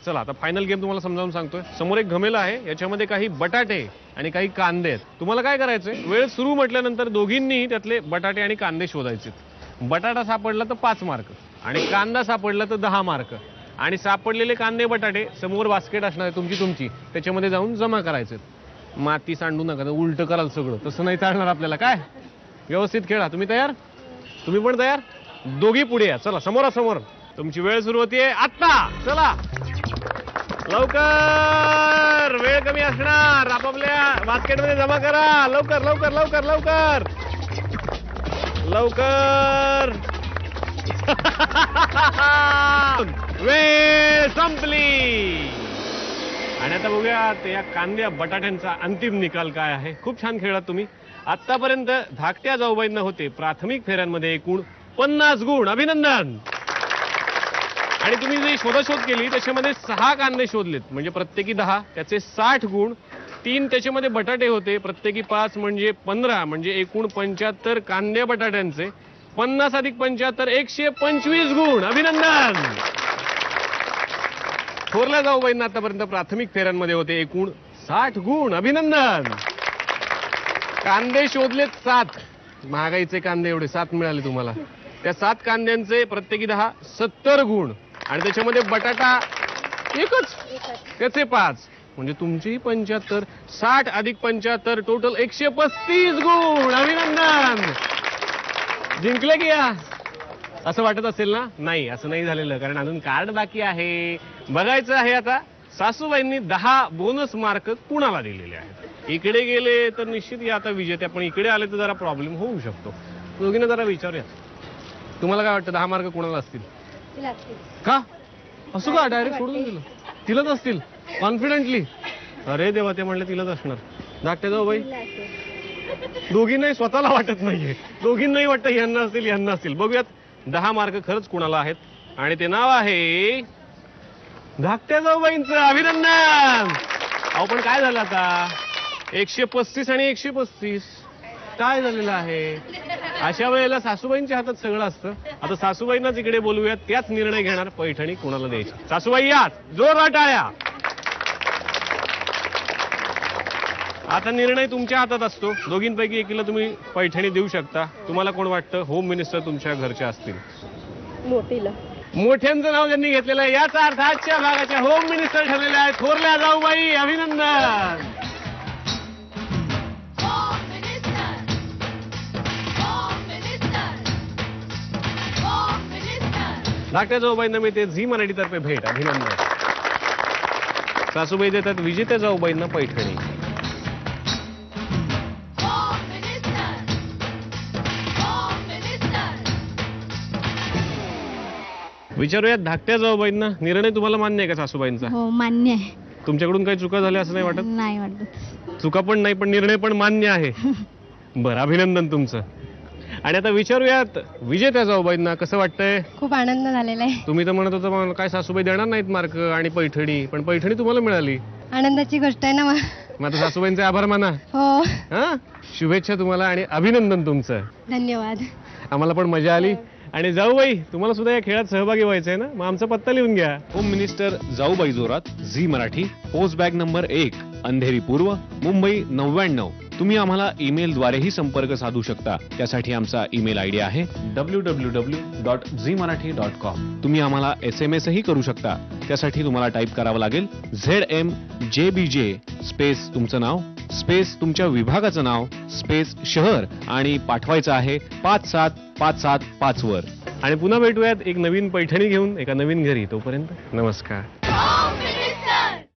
चला आता final game तुम्हाला समजावून सांगतोय. समोर एक घमेला आहे, याच्यामध्ये काही बटाटे आणि काही कांदे आहेत. तुम्हाला काय करायचंय, वेळ सुरू म्हटल्यानंतर दोघींनी त्यातले बटाटे आणि कांदे शोधायचे. बटाटा सापडला तर 5 मार्क आणि कांदा सापडला तर 10 मार्क. आणि सापडलेले कांदे बटाटे समोर बास्केट असणार आहे तुमची, त्याच्यामध्ये जाऊन जमा करायचे. माती सांडू नका, उलट कराल सगळं, तसं नाही चालणार आपल्याला. काय व्यवस्थित खेळा. तुम्ही तयार? तुम्ही पण तयार? दोघी पुढे या. चला समोरासमोर. तुमची वेळ सुरू होतीये आता. चला लवकर, वेळ कमी असणार. आपापल्या बास्केटमध्ये जमा करा. लवकर लवकर लवकर लवकर लवकर. वेळ संपली. आणि आता बघूया या कांद्या बटाट्यांचा अंतिम निकाल काय आहे. खूप छान खेळलात तुम्ही. आतापर्यंत धाकट्या जाऊबाईंना होते प्राथमिक फेऱ्यांमध्ये एकूण 50 गुण. अभिनंदन. आणि तुम्ही जी शोधाशोध केली त्याच्यामध्ये 6 कांदे शोधलेत, म्हणजे प्रत्येकी 10, त्याचे 60 गुण. 3 त्याच्यामध्ये बटाटे होते, प्रत्येकी 5 म्हणजे 15, म्हणजे एकूण 75 कांद्या बटाट्यांचे 50 अधिक 75 125 गुण. अभिनंदन. थोरल्या जाऊबाईंना आतापर्यंत प्राथमिक फेऱ्यांमध्ये होते एकूण 60 गुण. अभिनंदन. कांदे शोधलेत 7, महागाईचे कांदे एवढे 7 मिळाले तुम्हाला. त्या 7 कांद्यांचे प्रत्येकी 10 70 गुण. आणि त्याच्यामध्ये बटाटा एकच, त्याचे 5, म्हणजे तुमची 75, 60 अधिक 75 टोटल 135 गुण. अभिनंदन. जिंकले की या? असं वाटत असेल ना? नाही, असं नाही झालेलं, कारण अजून कार्ड बाकी आहे. बघायचं आहे आता सासूबाईंनी 10 बोनस मार्क कुणाला दिलेले आहेत. इकडे गेले तर निश्चित या आता विजेत्या, पण इकडे आले तर जरा प्रॉब्लेम होऊ शकतो. दोघींना जरा विचारूया, तुम्हाला काय वाटतं 10 मार्क कुणाला असतील? का असं का डायरेक्ट सोडून दिलं? तिलाच असतील कॉन्फिडेंटली? अरे देवा, ते म्हणले तिलाच असणार. धाकट्या जाऊ बाई दोघींनाही स्वतःला वाटत नाहीये, दोघींनाही वाटतं यांना असतील यांना असतील. बघूयात 10 मार्क खरंच कुणाला आहेत. आणि ते नाव आहे धाकट्या जाऊबाईंचं. अभिनंदन. अहो पण काय झालं आता, 135 आणि 135 काय झालेलं आहे? अशा वेळेला सासूबाईंच्या हातात सगळं असतं. आता सासूबाईंनाच इकडे बोलूयात, त्याच निर्णय घेणार पैठणी कुणाला द्यायची. सासूबाई या, जोर टाळ्या. आता निर्णय तुमच्या हातात असतो. दोघींपैकी एकीला तुम्ही पैठणी देऊ शकता. तुम्हाला कोण वाटतं होम मिनिस्टर तुमच्या घरच्या असतील? मोठीला. मोठ्यांचं नाव ज्यांनी घेतलेलं आहे याचा अर्थ आजच्या भागाच्या होम मिनिस्टर ठरलेल्या आहेत थोरल्या जाऊबाई. अभिनंदन. धाकट्या जाऊबाईंना मिळते झी मराठीतर्फे भेट. अभिनंदन. सासूबाई देतात विजेत्या जाऊबाईंना पैठणी. विचारूयात धाकट्या जाऊबाईंना, निर्णय तुम्हाला मान्य आहे का सासूबाईंचा? हो, मान्य आहे. तुमच्याकडून काही चुका झाल्या असं नाही वाटत? नाही वाटत. चुका पण नाही, पण निर्णय पण मान्य आहे. बरं, अभिनंदन तुमचं. आणि आता विचारूयात विजेत्या जाऊबाईंना, कसं वाटतंय? खूप आनंद झालेला आहे. तुम्ही तर म्हणत होता मला काय सासूबाई देणार नाहीत मार्क आणि पैठणी, पण पैठणी तुम्हाला मिळाली. आनंदाची गोष्ट आहे ना. मग आता सासूबाईंचे आभार माना. हो. हा, शुभेच्छा तुम्हाला आणि अभिनंदन तुमचं. धन्यवाद. आम्हाला पण मजा आली. आणि जाऊबाई, तुम्हाला सुद्धा या खेळात सहभागी व्हायचंय ना? मग आमचा पत्ता लिहून घ्या. Home minister Jaubai Jorat, Zee Marathi, post bag number 1, Andheri पूर्व, मुंबई 99. तुम्ही आम्हाला ईमेलद्वारेही संपर्क साधू शकता. त्यासाठी आमचा ईमेल आयडी आहे www.zmarathi.com. तुम्ही आम्हाला SMS ही करू शकता. त्यासाठी तुम्हाला टाईप करावं लागेल ZMJBJ स्पेस तुमचं नाव स्पेस तुमच्या विभागाचं नाव स्पेस शहर आणि पाठवायचं आहे 57575 वर. आणि पुन्हा भेटूयात एक नवीन पैठणी घेऊन एका नवीन घरी. तोपर्यंत नमस्कार.